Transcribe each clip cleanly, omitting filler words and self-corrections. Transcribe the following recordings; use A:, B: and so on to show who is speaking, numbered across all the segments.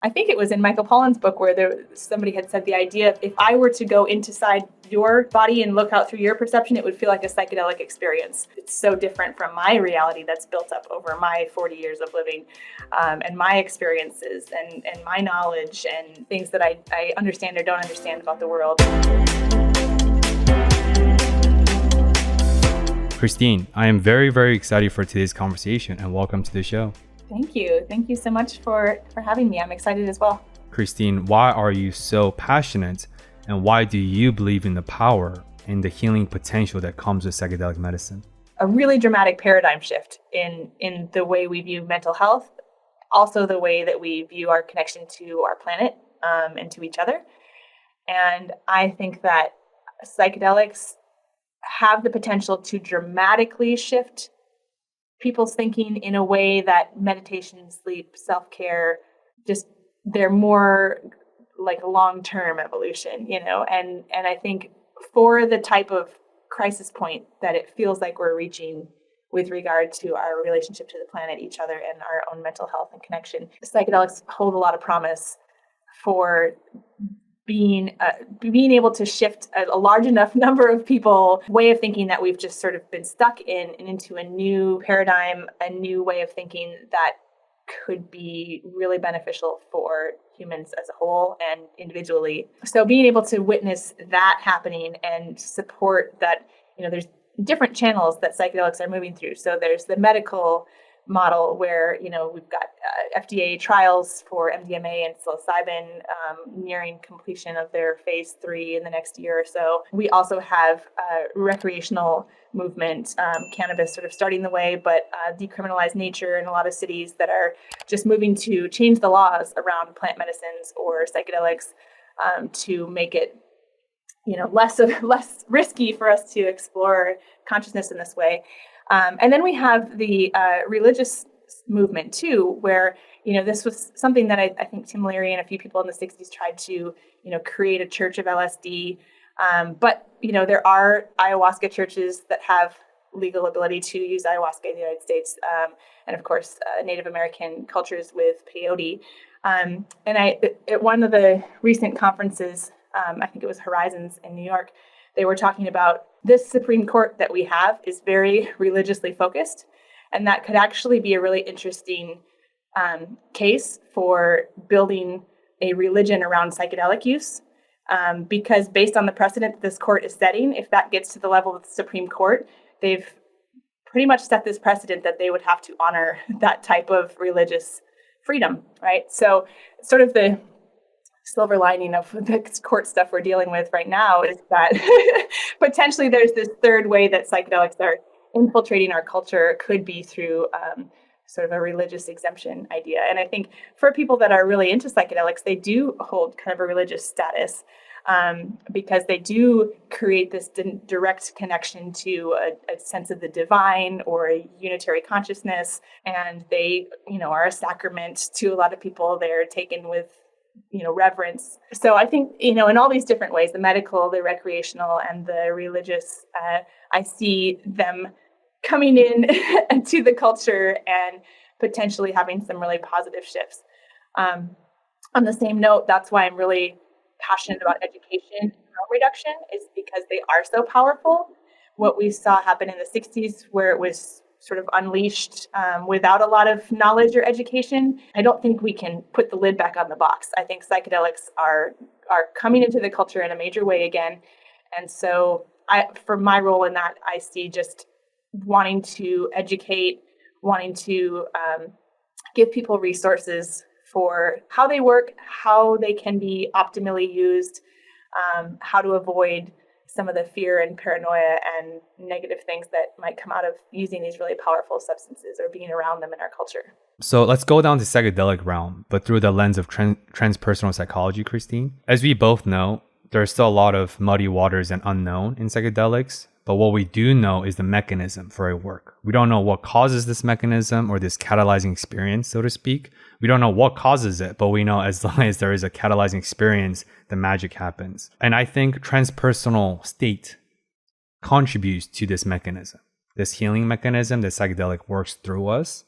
A: I think it was in Michael Pollan's book where somebody had said the idea of if I were to go inside your body and look out through your perception, it would feel like a psychedelic experience. It's so different from my reality that's built up over my 40 years of living and my experiences and my knowledge and things that I understand or don't understand about the world.
B: Christine, I am very, very excited for today's conversation and welcome to the show.
A: Thank you. Thank you so much for having me. I'm excited as well.
B: Christine, why are you so passionate and why do you believe in the power and the healing potential that comes with psychedelic medicine?
A: A really dramatic paradigm shift in the way we view mental health, also the way that we view our connection to our planet and to each other. And I think that psychedelics have the potential to dramatically shift people's thinking in a way that meditation, sleep, self-care, they're more like a long-term evolution, and I think for the type of crisis point that it feels like we're reaching with regard to our relationship to the planet, each other, and our own mental health and connection, psychedelics hold a lot of promise for being able to shift a large enough number of people way of thinking that we've just sort of been stuck in and into a new paradigm, a new way of thinking that could be really beneficial for humans as a whole and individually. So being able to witness that happening and support that, there's different channels that psychedelics are moving through. So there's the medical model where, we've got FDA trials for MDMA and psilocybin nearing completion of their phase 3 in the next year or so. We also have recreational movement, cannabis sort of starting the way, but decriminalized nature in a lot of cities that are just moving to change the laws around plant medicines or psychedelics to make it less risky for us to explore consciousness in this way. And then we have the religious movement too, where, this was something that I think Tim Leary and a few people in the 60s tried to, create a church of LSD. But, there are ayahuasca churches that have legal ability to use ayahuasca in the United States. And of course, Native American cultures with peyote. And at one of the recent conferences, I think it was Horizons in New York, they were talking about this Supreme Court that we have is very religiously focused, and that could actually be a really interesting case for building a religion around psychedelic use, because based on the precedent this court is setting, if that gets to the level of the Supreme Court, they've pretty much set this precedent that they would have to honor that type of religious freedom, right? So sort of the silver lining of the court stuff we're dealing with right now is that potentially there's this third way that psychedelics are infiltrating our culture, could be through sort of a religious exemption idea. And I think for people that are really into psychedelics, they do hold kind of a religious status because they do create this direct connection to a sense of the divine or a unitary consciousness. And they, are a sacrament to a lot of people. They're taken with reverence. So I think, in all these different ways, the medical, the recreational, and the religious, I see them coming in to the culture and potentially having some really positive shifts. On the same note, that's why I'm really passionate about education and harm reduction, is because they are so powerful. What we saw happen in the 60s, where it was sort of unleashed without a lot of knowledge or education, I don't think we can put the lid back on the box. I think psychedelics are coming into the culture in a major way again. And so for my role in that, I see just wanting to educate, wanting to give people resources for how they work, how they can be optimally used, how to avoid some of the fear and paranoia and negative things that might come out of using these really powerful substances or being around them in our culture.
B: So let's go down to psychedelic realm, but through the lens of transpersonal psychology, Christine. As we both know, there's still a lot of muddy waters and unknown in psychedelics, but what we do know is the mechanism for it work. We don't know what causes this mechanism or this catalyzing experience, so to speak. We don't know what causes it, but we know as long as there is a catalyzing experience, the magic happens. And I think transpersonal state contributes to this mechanism, this healing mechanism that psychedelic works through us.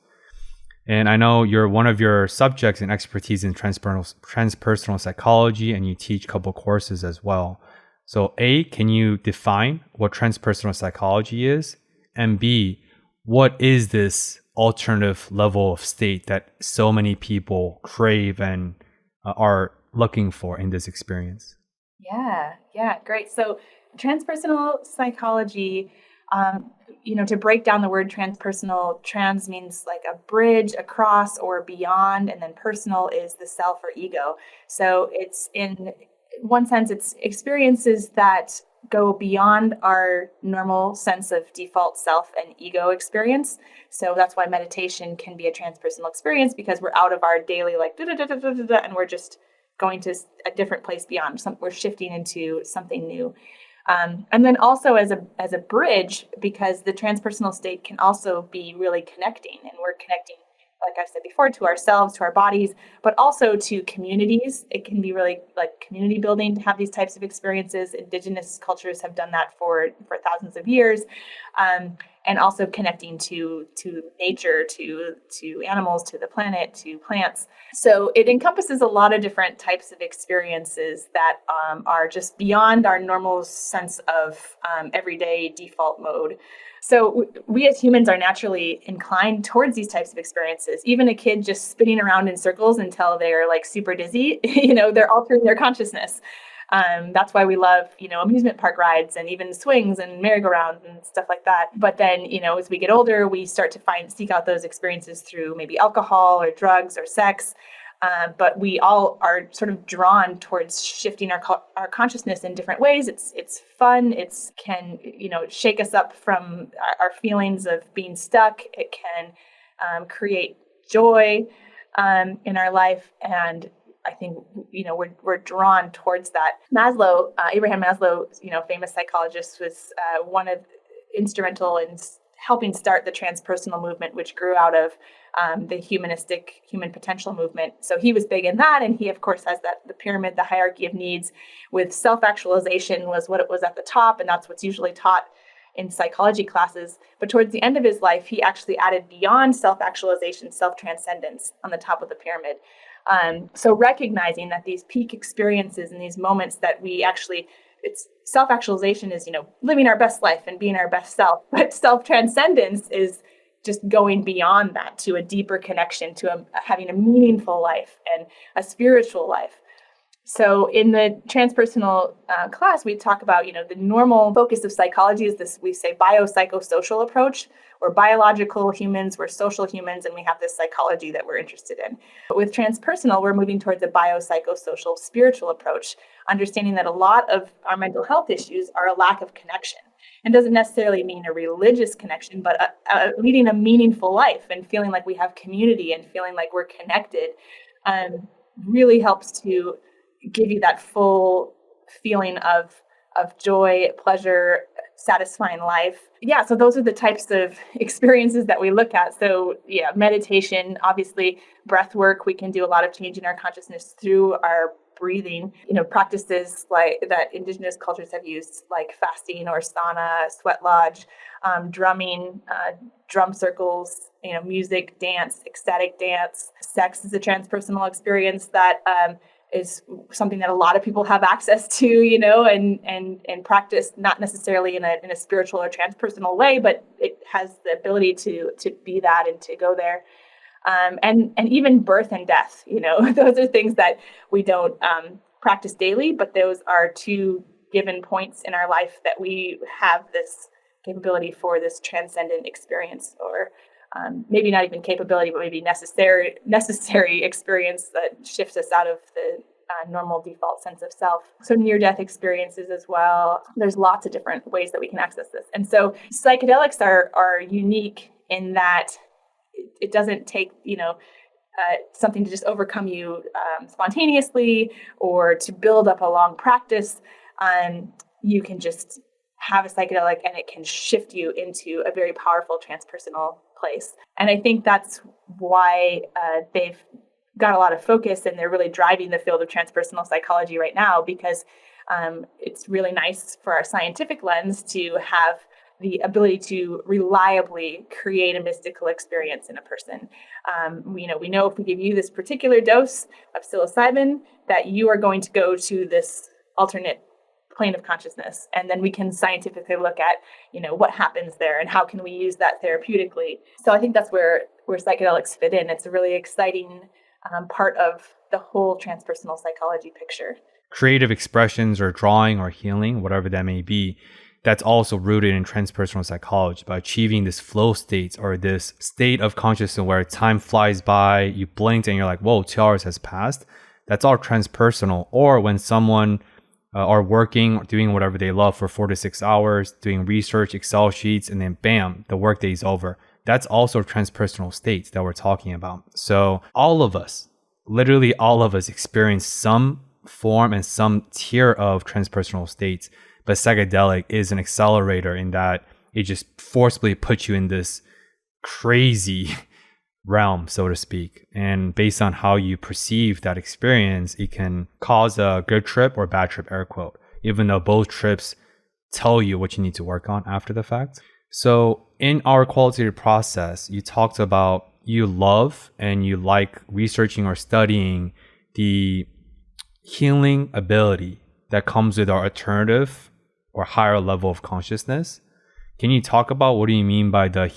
B: And I know one of your subjects and expertise in transpersonal psychology, and you teach a couple courses as well. So A, can you define what transpersonal psychology is? And B, what is this alternative level of state that so many people crave and are looking for in this experience?
A: Yeah, great. So transpersonal psychology, to break down the word transpersonal, trans means like a bridge across or beyond, and then personal is the self or ego. So it's in one sense, it's experiences that go beyond our normal sense of default self and ego experience. So that's why meditation can be a transpersonal experience, because we're out of our daily like da da da da da da, and we're just going to a different place beyond. We're shifting into something new. And then also as a bridge, because the transpersonal state can also be really connecting, and we're connecting, like I said before, to ourselves, to our bodies, but also to communities. It can be really like community building to have these types of experiences. Indigenous cultures have done that for thousands of years. And also connecting to nature, to animals, to the planet, to plants. So it encompasses a lot of different types of experiences that are just beyond our normal sense of everyday default mode. So we as humans are naturally inclined towards these types of experiences. Even a kid just spinning around in circles until they're like super dizzy, they're altering their consciousness. That's why we love, amusement park rides and even swings and merry-go-rounds and stuff like that. But then, as we get older, we start to seek out those experiences through maybe alcohol or drugs or sex. But we all are sort of drawn towards shifting our consciousness in different ways. It's fun. It can, shake us up from our feelings of being stuck. It can create joy in our life. And I think, we're drawn towards that. Abraham Maslow, famous psychologist, was instrumental in helping start the transpersonal movement, which grew out of the human potential movement. So he was big in that. And he, of course, has the pyramid, the hierarchy of needs, with self-actualization was what it was at the top. And that's what's usually taught in psychology classes. But towards the end of his life, he actually added beyond self-actualization, self-transcendence on the top of the pyramid. So recognizing that these peak experiences and these moments that it's self-actualization is, living our best life and being our best self, but self-transcendence is just going beyond that to a deeper connection, to having a meaningful life and a spiritual life. So in the transpersonal class, we talk about, the normal focus of psychology is this, we say biopsychosocial approach. We're biological humans, we're social humans, and we have this psychology that we're interested in. But with transpersonal, we're moving towards a biopsychosocial spiritual approach, understanding that a lot of our mental health issues are a lack of connection. And doesn't necessarily mean a religious connection, but leading a meaningful life and feeling like we have community and feeling like we're connected really helps to give you that full feeling of joy, pleasure, satisfying life. Yeah, so those are the types of experiences that we look at. So yeah, meditation, obviously, breath work, we can do a lot of changing our consciousness through our breathing. Practices like that indigenous cultures have used, like fasting or sauna, sweat lodge, drumming, drum circles, music, dance, ecstatic dance. Sex is a transpersonal experience that is something that a lot of people have access to, and practice, not necessarily in a spiritual or transpersonal way, but it has the ability to be that and to go there. And even birth and death, those are things that we don't practice daily, but those are two given points in our life that we have this capability for this transcendent experience, or maybe not even capability, but maybe necessary experience that shifts us out of the normal default sense of self. So near-death experiences as well. There's lots of different ways that we can access this. And so psychedelics are unique in that it doesn't take, something to just overcome you spontaneously or to build up a long practice. You can just have a psychedelic and it can shift you into a very powerful transpersonal place. And I think that's why they've got a lot of focus and they're really driving the field of transpersonal psychology right now, because it's really nice for our scientific lens to have the ability to reliably create a mystical experience in a person. We know if we give you this particular dose of psilocybin, that you are going to go to this alternate plane of consciousness. And then we can scientifically look at, what happens there and how can we use that therapeutically. So I think that's where psychedelics fit in. It's a really exciting part of the whole transpersonal psychology picture.
B: Creative expressions or drawing or healing, whatever that may be, that's also rooted in transpersonal psychology, by achieving this flow state or this state of consciousness where time flies by, you blinked and you're like, whoa, 2 hours has passed. That's all transpersonal. Or when someone are working or doing whatever they love for 4 to 6 hours, doing research, Excel sheets, and then bam, the workday is over. That's also transpersonal states that we're talking about. So all of us, literally all of us, experience some form and some tier of transpersonal states, but psychedelic is an accelerator in that it just forcibly puts you in this crazy realm, so to speak. And based on how you perceive that experience, it can cause a good trip or bad trip, air quote, even though both trips tell you what you need to work on after the fact. So in our qualitative process, you talked about you love and you like researching or studying the healing ability that comes with our alternative or higher level of consciousness. Can you talk about what do you mean by the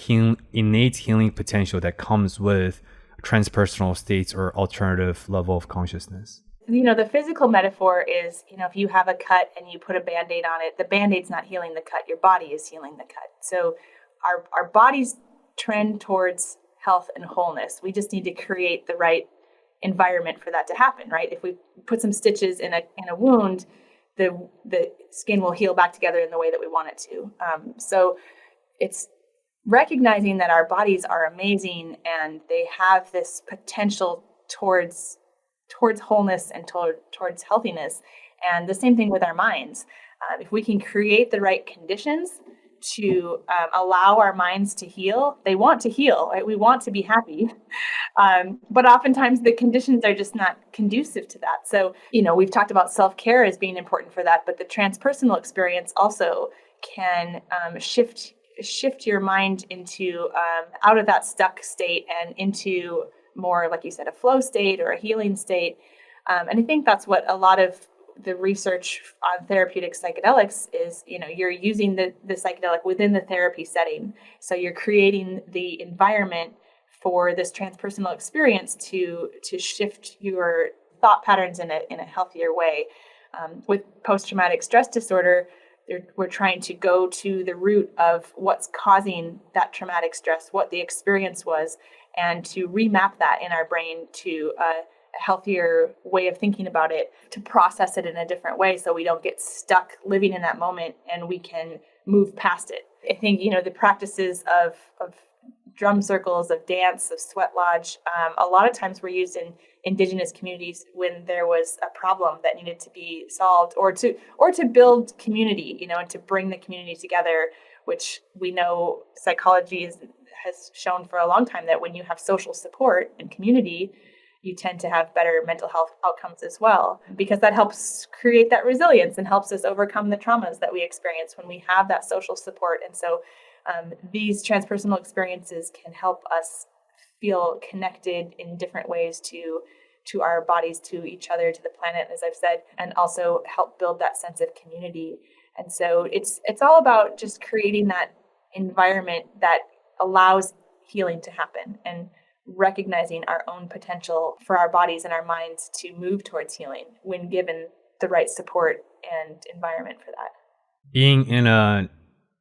B: innate healing potential that comes with transpersonal states or alternative level of consciousness?
A: The physical metaphor is, if you have a cut and you put a Band-Aid on it, the Band-Aid's not healing the cut, your body is healing the cut. So our bodies trend towards health and wholeness. We just need to create the right environment for that to happen, right? If we put some stitches in a wound, the skin will heal back together in the way that we want it to. So it's recognizing that our bodies are amazing and they have this potential towards wholeness and towards healthiness. And the same thing with our minds. If we can create the right conditions to allow our minds to heal, they want to heal, right? We want to be happy. But oftentimes the conditions are just not conducive to that. So, we've talked about self-care as being important for that, but the transpersonal experience also can shift your mind into out of that stuck state and into more, like you said, a flow state or a healing state. And I think that's what a lot of the research on therapeutic psychedelics is, you're using the psychedelic within the therapy setting. So you're creating the environment for this transpersonal experience to shift your thought patterns in a healthier way. With post-traumatic stress disorder, we're trying to go to the root of what's causing that traumatic stress, what the experience was, and to remap that in our brain to a healthier way of thinking about it, to process it in a different way so we don't get stuck living in that moment and we can move past it. I think, the practices of drum circles, of dance, of sweat lodge, a lot of times were used in indigenous communities when there was a problem that needed to be solved, or to build community, and to bring the community together, which we know psychology has shown for a long time that when you have social support and community, you tend to have better mental health outcomes as well, because that helps create that resilience and helps us overcome the traumas that we experience when we have that social support. And so these transpersonal experiences can help us feel connected in different ways to our bodies, to each other, to the planet, as I've said, and also help build that sense of community. And so it's all about just creating that environment that allows healing to happen and recognizing our own potential for our bodies and our minds to move towards healing when given the right support and environment for that.
B: Being in a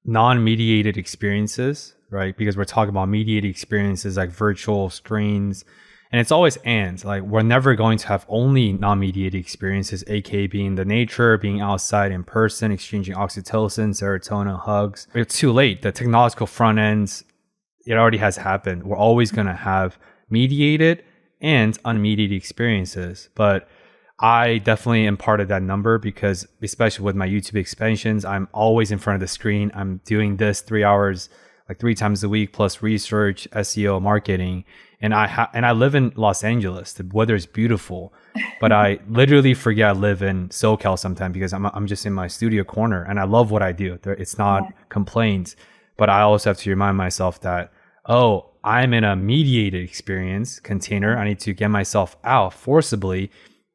B: non-mediated experiences, right? Because we're talking about mediated experiences like virtual screens, and it's always like we're never going to have only non-mediated experiences, aka being the nature, being outside in person, exchanging oxytocin, serotonin, hugs. It's too late. The technological front ends, it already has happened. We're always going to have mediated and unmediated experiences. But I definitely am part of that number because, especially with my YouTube expansions, I'm always in front of the screen. I'm doing this 3 hours, like 3 times a week, plus research, SEO, marketing. And I live in Los Angeles. The weather is beautiful, but I literally forget I live in SoCal sometimes because I'm just in my studio corner and I love what I do. It's not complaints, but I also have to remind myself that, oh, I'm in a mediated experience container. I need to get myself out forcibly,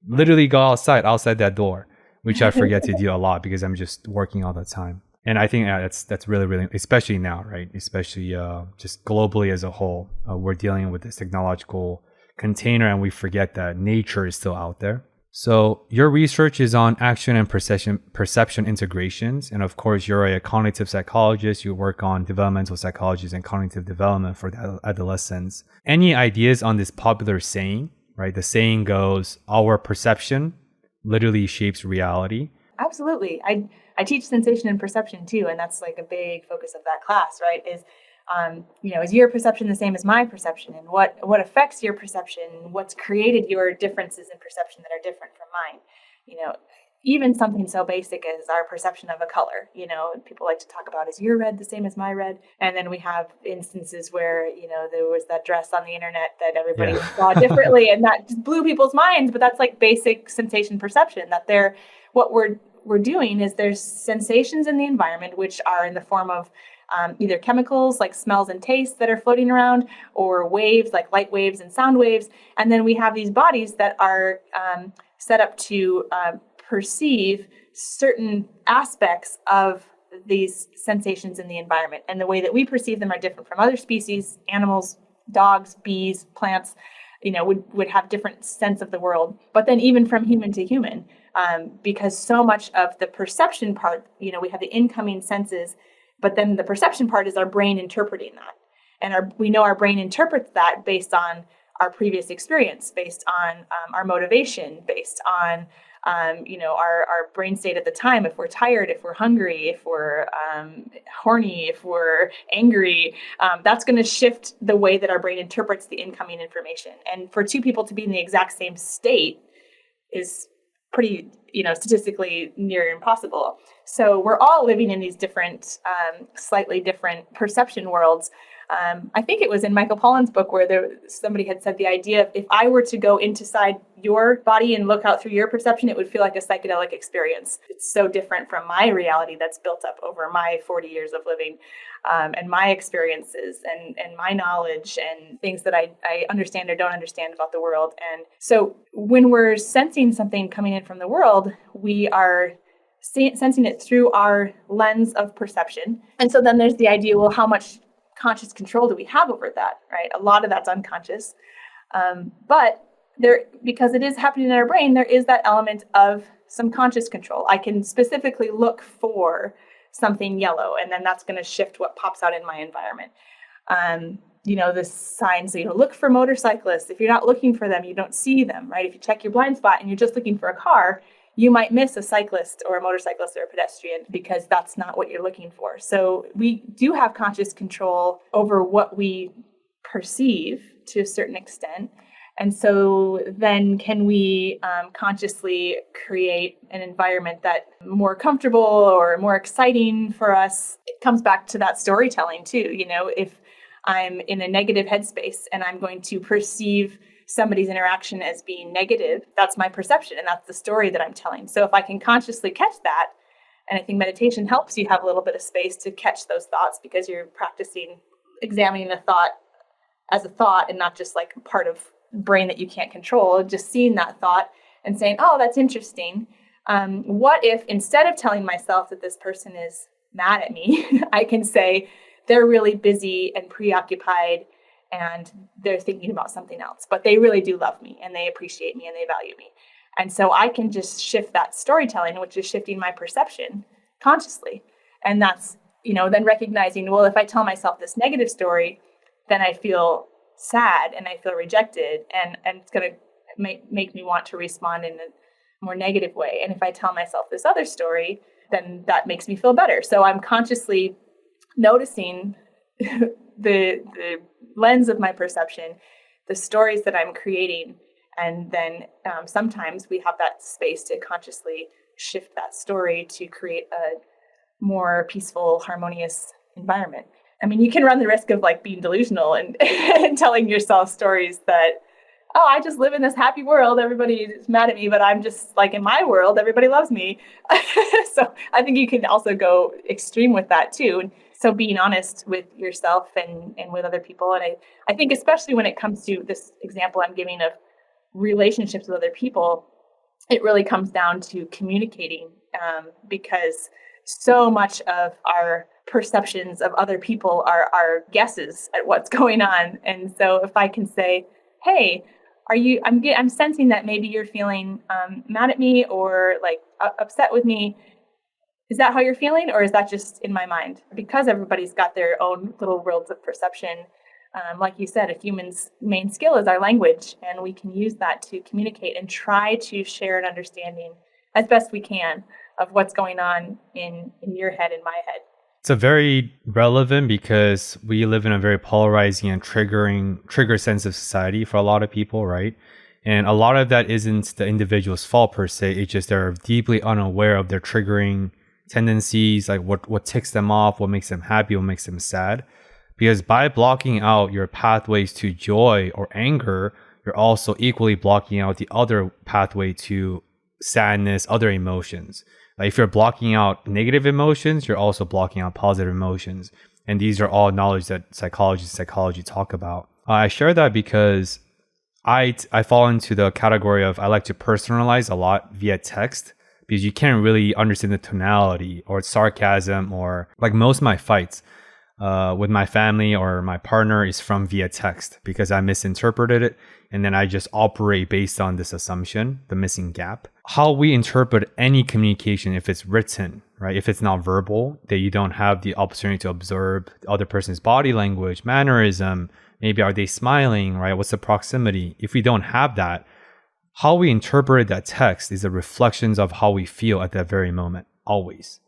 B: literally go outside that door, which I forget to do a lot because I'm just working all the time. And I think that's really, really, especially now, right? Especially just globally as a whole, we're dealing with this technological container and we forget that nature is still out there. So your research is on action and perception integrations. And of course, you're a cognitive psychologist. You work on developmental psychology and cognitive development for adolescents. Any ideas on this popular saying, right? The saying goes, our perception literally shapes reality.
A: Absolutely. I teach sensation and perception too, and that's like a big focus of that class, right? Is your perception the same as my perception, and what affects your perception? What's created your differences in perception that are different from mine? Even something so basic as our perception of a color. People like to talk about, is your red the same as my red? And then we have instances where there was that dress on the internet that everybody saw differently, and that just blew people's minds. But that's like basic sensation perception. That what we're doing is there's sensations in the environment which are in the form of either chemicals like smells and tastes that are floating around, or waves like light waves and sound waves. And then we have these bodies that are set up to perceive certain aspects of these sensations in the environment. And the way that we perceive them are different from other species, animals, dogs, bees, plants, would have different sense of the world. But then even from human to human, because so much of the perception part, we have the incoming senses, but then the perception part is our brain interpreting that. And we know our brain interprets that based on our previous experience, based on our motivation, based on our brain state at the time. If we're tired, if we're hungry, if we're horny, if we're angry, that's going to shift the way that our brain interprets the incoming information. And for two people to be in the exact same state is pretty, statistically near impossible. So we're all living in these different, slightly different perception worlds. I think it was in Michael Pollan's book where somebody had said the idea of, if I were to go inside your body and look out through your perception, it would feel like a psychedelic experience. It's so different from my reality that's built up over my 40 years of living, and my experiences and my knowledge and things that I understand or don't understand about the world. And so when we're sensing something coming in from the world, we are sensing it through our lens of perception. And so then there's the idea, well, how much conscious control do we have over that, right? A lot of that's unconscious. But because it is happening in our brain, there is that element of some conscious control. I can specifically look for something yellow, and then that's going to shift what pops out in my environment. The signs, look for motorcyclists. If you're not looking for them, you don't see them, right? If you check your blind spot and you're just looking for a car, you might miss a cyclist or a motorcyclist or a pedestrian because that's not what you're looking for. So we do have conscious control over what we perceive to a certain extent. And so then can we consciously create an environment that's more comfortable or more exciting for us? It comes back to that storytelling too. If I'm in a negative headspace and I'm going to perceive somebody's interaction as being negative, that's my perception and that's the story that I'm telling. So if I can consciously catch that, and I think meditation helps you have a little bit of space to catch those thoughts because you're practicing examining a thought as a thought and not just like a part of the brain that you can't control, just seeing that thought and saying, oh, that's interesting. What if instead of telling myself that this person is mad at me, I can say they're really busy and preoccupied and they're thinking about something else, but they really do love me and they appreciate me and they value me. And so I can just shift that storytelling, which is shifting my perception consciously. And that's, then recognizing, well, if I tell myself this negative story, then I feel sad and I feel rejected and it's going to make me want to respond in a more negative way. And if I tell myself this other story, then that makes me feel better. So I'm consciously noticing the lens of my perception, the stories that I'm creating, and then sometimes we have that space to consciously shift that story to create a more peaceful, harmonious environment. I mean, you can run the risk of like being delusional and, and telling yourself stories that, oh, I just live in this happy world. Everybody is mad at me, but I'm just like in my world, everybody loves me. So I think you can also go extreme with that too. And so being honest with yourself and with other people. And I think especially when it comes to this example I'm giving of relationships with other people, it really comes down to communicating, because so much of our perceptions of other people are our guesses at what's going on. And so if I can say, hey, I'm sensing that maybe you're feeling mad at me or like upset with me. Is that how you're feeling, or is that just in my mind? Because everybody's got their own little worlds of perception. Like you said, a human's main skill is our language, and we can use that to communicate and try to share an understanding as best we can of what's going on in your head and my head.
B: It's a very relevant because we live in a very polarizing and trigger sensitive society for a lot of people, right? And a lot of that isn't the individual's fault per se. It's just they're deeply unaware of their triggering tendencies, like what ticks them off, what makes them happy, what makes them sad. Because by blocking out your pathways to joy or anger, you're also equally blocking out the other pathway to sadness, other emotions. Like if you're blocking out negative emotions, you're also blocking out positive emotions. And these are all knowledge that psychology talk about. I share that because I fall into the category of I like to personalize a lot via text, because you can't really understand the tonality or sarcasm, or like most of my fights with my family or my partner is from via text because I misinterpreted it. And then I just operate based on this assumption, the missing gap. How we interpret any communication, if it's written, right? If it's not verbal, that you don't have the opportunity to observe the other person's body language, mannerism, maybe are they smiling, right? What's the proximity? If we don't have that, how we interpret that text is a reflection of how we feel at that very moment, always.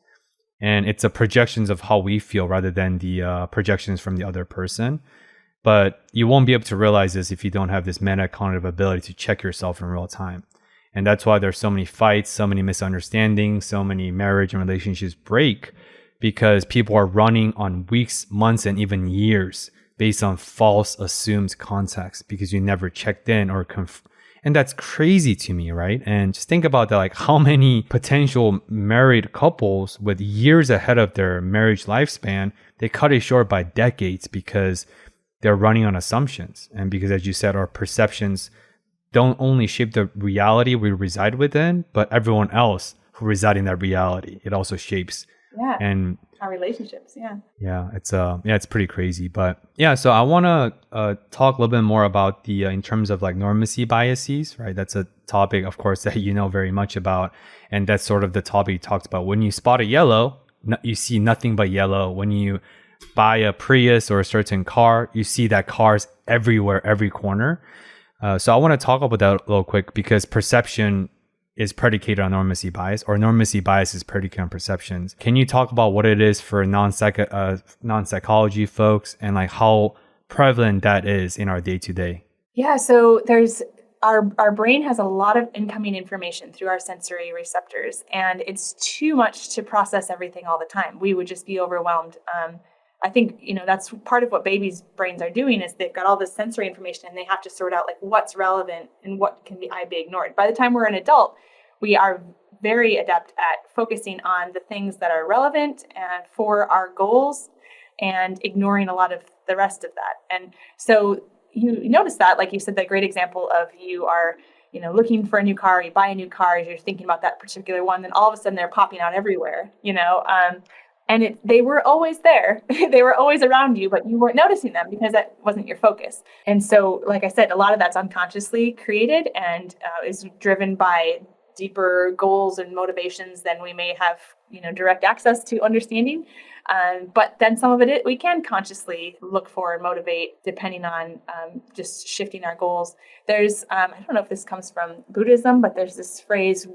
B: And it's a projections of how we feel rather than the projections from the other person. But you won't be able to realize this if you don't have this metacognitive ability to check yourself in real time. And that's why there's so many fights, so many misunderstandings, so many marriage and relationships break, because people are running on weeks, months, and even years based on false assumed context because you never checked in or and that's crazy to me, right? And just think about that, like how many potential married couples with years ahead of their marriage lifespan, they cut it short by decades because they're running on assumptions. And because, as you said, our perceptions don't only shape the reality we reside within, but everyone else who reside in that reality. It also shapes.
A: Yeah.
B: And
A: our relationships. Yeah.
B: Yeah, it's pretty crazy. But yeah, so I want to talk a little bit more about the in terms of like normacy biases, right? That's a topic, of course, that you know very much about, and that's sort of the topic you talked about. When you spot a yellow, you see nothing but yellow. When you buy a Prius or a certain car, you see that cars everywhere, every corner. So I want to talk about that a little quick because perception is predicated on normacy bias, or normacy bias is predicated on perceptions. Can you talk about what it is for non-psychology folks and like how prevalent that is in our day-to-day?
A: Yeah, so there's our brain has a lot of incoming information through our sensory receptors, and it's too much to process everything all the time. We would just be overwhelmed. I think, that's part of what babies' brains are doing is they've got all this sensory information and they have to sort out like what's relevant and what can be ignored. By the time we're an adult, we are very adept at focusing on the things that are relevant and for our goals and ignoring a lot of the rest of that. And so you notice that, like you said, that great example of you are, looking for a new car, you buy a new car, you're thinking about that particular one, then all of a sudden they're popping out everywhere, and they were always there. They were always around you, but you weren't noticing them because that wasn't your focus. And so, like I said, a lot of that's unconsciously created and is driven by deeper goals and motivations than we may have, direct access to understanding. But then some of it we can consciously look for and motivate depending on just shifting our goals. There's, I don't know if this comes from Buddhism, but there's this phrase,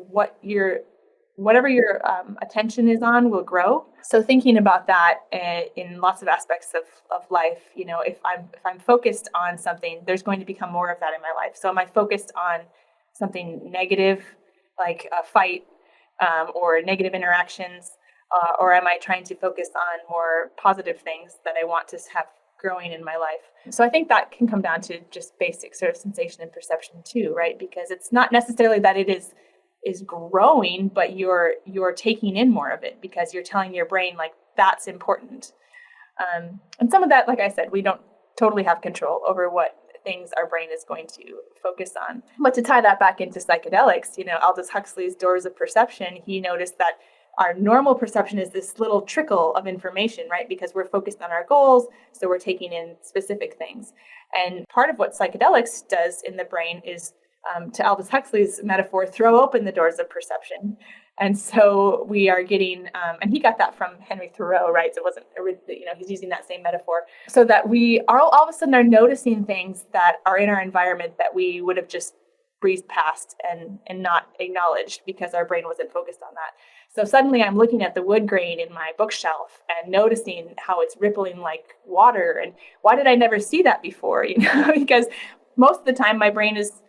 A: whatever your attention is on will grow. So thinking about that in lots of aspects of life, if I'm focused on something, there's going to become more of that in my life. So am I focused on something negative, like a fight or negative interactions? Or am I trying to focus on more positive things that I want to have growing in my life? So I think that can come down to just basic sort of sensation and perception too, right? Because it's not necessarily that it is growing, but you're taking in more of it because you're telling your brain like that's important. And some of that, like I said, we don't totally have control over what things our brain is going to focus on. But to tie that back into psychedelics, Aldous Huxley's Doors of Perception, he noticed that our normal perception is this little trickle of information, right? Because we're focused on our goals, so we're taking in specific things. And part of what psychedelics does in the brain is, to Aldous Huxley's metaphor, throw open the doors of perception. And so we are getting, and he got that from Henry Thoreau, right? So it wasn't, he's using that same metaphor. So that we are all of a sudden are noticing things that are in our environment that we would have just breezed past and not acknowledged because our brain wasn't focused on that. So suddenly I'm looking at the wood grain in my bookshelf and noticing how it's rippling like water. And why did I never see that before? Because most of the time my brain is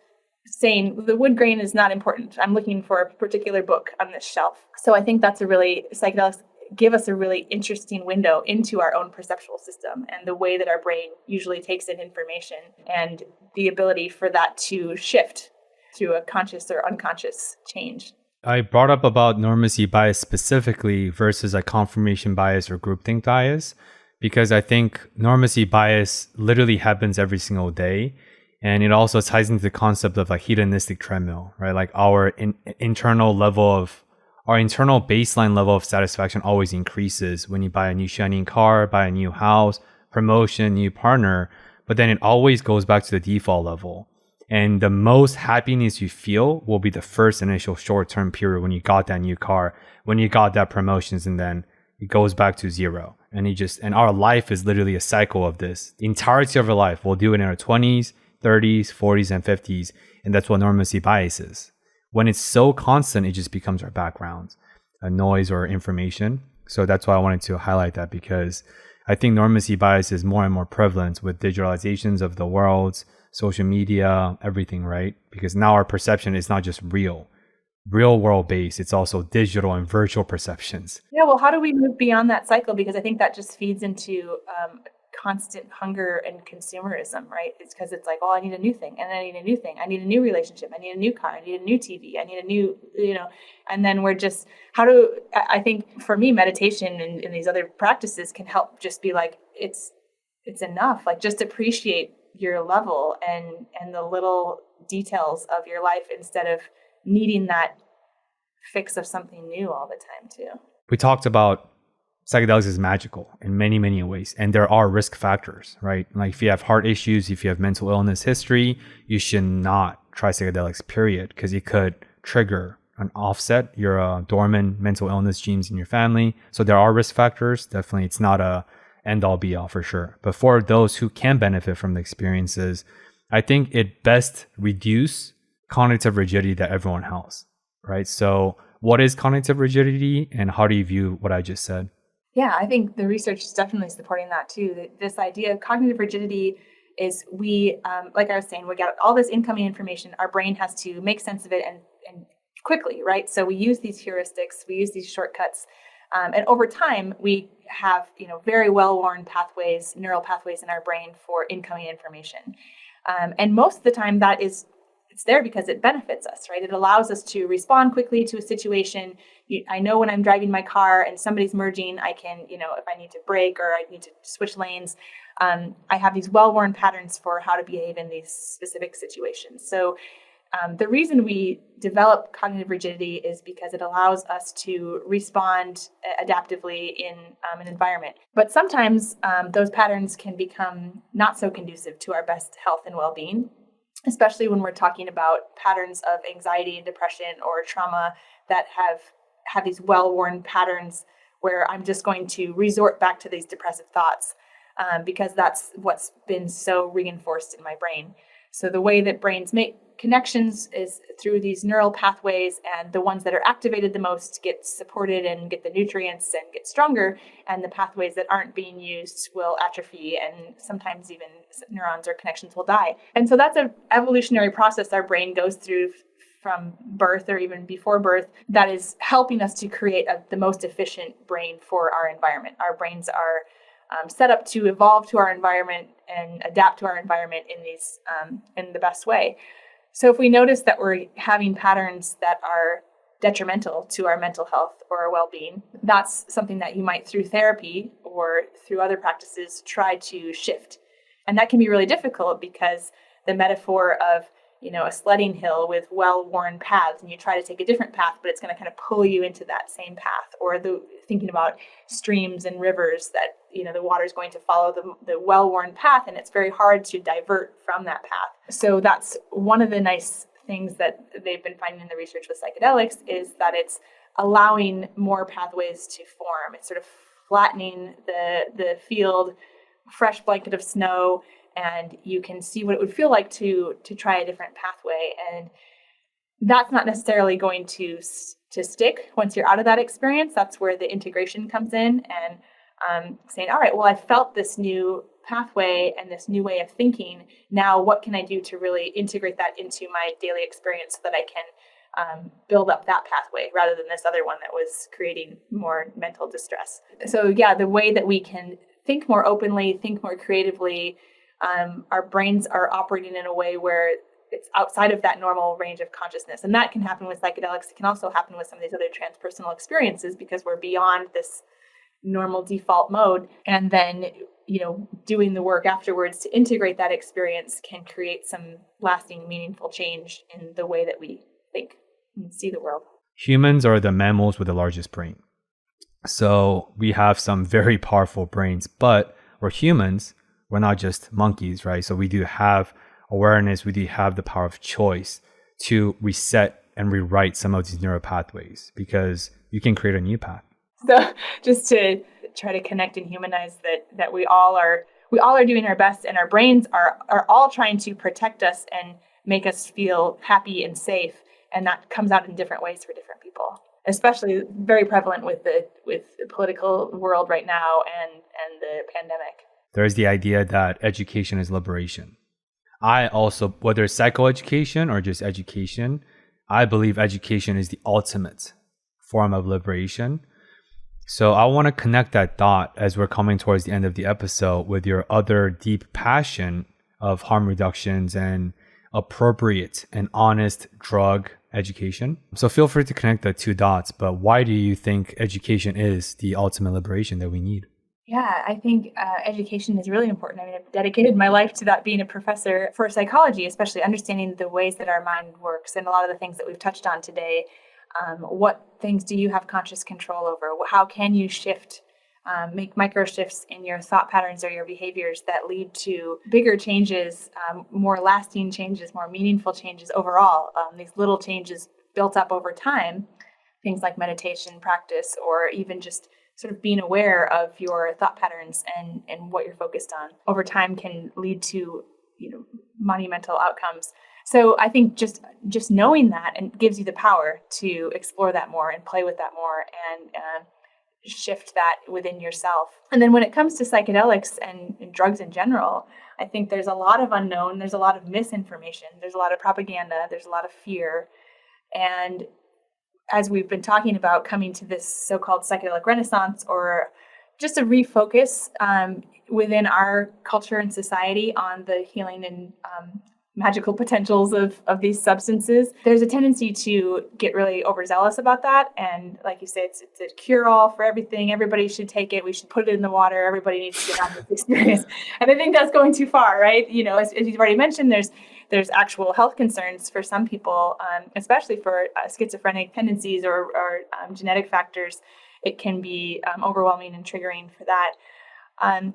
A: saying the wood grain is not important. I'm looking for a particular book on this shelf. So I think that's psychedelics give us a really interesting window into our own perceptual system and the way that our brain usually takes in information and the ability for that to shift through a conscious or unconscious change.
B: I brought up about normacy bias specifically versus a confirmation bias or groupthink bias, because I think normacy bias literally happens every single day. And it also ties into the concept of a hedonistic treadmill, right? Like our internal baseline level of satisfaction always increases when you buy a new shiny car, buy a new house, promotion, new partner, but then it always goes back to the default level. And the most happiness you feel will be the first initial short-term period when you got that new car, when you got that promotions, and then it goes back to zero. And our life is literally a cycle of this. The entirety of our life, we'll do it in our 20s, 30s, 40s, and 50s. And that's what normacy bias is. When it's so constant, it just becomes our background, a noise or information. So that's why I wanted to highlight that, because I think normacy bias is more and more prevalent with digitalizations of the world, social media, everything, right? Because now our perception is not just real world based, it's also digital and virtual perceptions.
A: Yeah, well, how do we move beyond that cycle? Because I think that just feeds into constant hunger and consumerism, right? It's because it's like, oh, I need a new thing, and I need a new thing. I need a new relationship. I need a new car. I need a new TV. I need a new, and then we're just, I think for me, meditation and these other practices can help just be like, it's enough. Like just appreciate your level and the little details of your life instead of needing that fix of something new all the time too.
B: We talked about psychedelics is magical in many, many ways. And there are risk factors, right? Like if you have heart issues, if you have mental illness history, you should not try psychedelics, period, because it could trigger an offset your dormant mental illness genes in your family. So there are risk factors. Definitely, it's not a end all be all for sure. But for those who can benefit from the experiences, I think it best reduce cognitive rigidity that everyone has, right? So what is cognitive rigidity and how do you view what I just said?
A: Yeah, I think the research is definitely supporting that too. This idea of cognitive rigidity is like I was saying, we got all this incoming information. Our brain has to make sense of it and quickly, right? So we use these heuristics, we use these shortcuts. And over time, we have very well-worn pathways, neural pathways in our brain for incoming information. And most of the time it's there because it benefits us, right? It allows us to respond quickly to a situation. I know when I'm driving my car and somebody's merging, I can, if I need to brake or I need to switch lanes, I have these well-worn patterns for how to behave in these specific situations. So the reason we develop cognitive rigidity is because it allows us to respond adaptively in an environment. But sometimes those patterns can become not so conducive to our best health and well-being, especially when we're talking about patterns of anxiety and depression or trauma that have these well-worn patterns where I'm just going to resort back to these depressive thoughts because that's what's been so reinforced in my brain. So the way that brains make connections is through these neural pathways, and the ones that are activated the most get supported and get the nutrients and get stronger, and the pathways that aren't being used will atrophy, and sometimes even neurons or connections will die. And so that's an evolutionary process our brain goes through from birth or even before birth that is helping us to create the most efficient brain for our environment. Our brains are set up to evolve to our environment and adapt to our environment in the best way. So if we notice that we're having patterns that are detrimental to our mental health or our well-being, that's something that you might, through therapy or through other practices, try to shift. And that can be really difficult because the metaphor of, a sledding hill with well-worn paths, and you try to take a different path, but it's going to kind of pull you into that same path. Or thinking about streams and rivers that, the water is going to follow the well-worn path, and it's very hard to divert from that path. So that's one of the nice things that they've been finding in the research with psychedelics, is that it's allowing more pathways to form. It's sort of flattening the field, fresh blanket of snow, and you can see what it would feel like to try a different pathway. And that's not necessarily going to stick once you're out of that experience. That's where the integration comes in, and saying, all right, well, I felt this new pathway and this new way of thinking. Now, what can I do to really integrate that into my daily experience so that I can build up that pathway rather than this other one that was creating more mental distress? So yeah, the way that we can think more openly, think more creatively, our brains are operating in a way where it's outside of that normal range of consciousness. And that can happen with psychedelics. It can also happen with some of these other transpersonal experiences because we're beyond this normal default mode. And then, doing the work afterwards to integrate that experience can create some lasting, meaningful change in the way that we think and see the world.
B: Humans are the mammals with the largest brain. So we have some very powerful brains, but we're humans. We're not just monkeys, right? So we do have awareness. We do have the power of choice to reset and rewrite some of these neural pathways, because you can create a new path.
A: So just to try to connect and humanize that we all are doing our best, and our brains are all trying to protect us and make us feel happy and safe. And that comes out in different ways for different people, especially very prevalent with the political world right now and the pandemic.
B: There's the idea that education is liberation. I also, whether it's psychoeducation or just education, I believe education is the ultimate form of liberation. So I want to connect that dot as we're coming towards the end of the episode with your other deep passion of harm reductions and appropriate and honest drug education. So feel free to connect the two dots, but why do you think education is the ultimate liberation that we need?
A: Yeah, I think education is really important. I mean, I've dedicated my life to that, being a professor for psychology, especially understanding the ways that our mind works and a lot of the things that we've touched on today. What things do you have conscious control over? How can you shift, make micro shifts in your thought patterns or your behaviors that lead to bigger changes, more lasting changes, more meaningful changes overall? These little changes built up over time, things like meditation practice, or even just sort of being aware of your thought patterns and what you're focused on over time can lead to, monumental outcomes. So I think just knowing that and gives you the power to explore that more and play with that more and shift that within yourself. And then when it comes to psychedelics and drugs in general, I think there's a lot of unknown, there's a lot of misinformation, there's a lot of propaganda, there's a lot of fear. And as we've been talking about, coming to this so-called psychedelic renaissance, or just a refocus within our culture and society on the healing and magical potentials of these substances, there's a tendency to get really overzealous about that. And like you say, it's a cure-all for everything. Everybody should take it. We should put it in the water. Everybody needs to get on this experience. And I think that's going too far, right? As you've already mentioned, there's actual health concerns for some people, especially for schizophrenic tendencies or genetic factors. It can be overwhelming and triggering for that.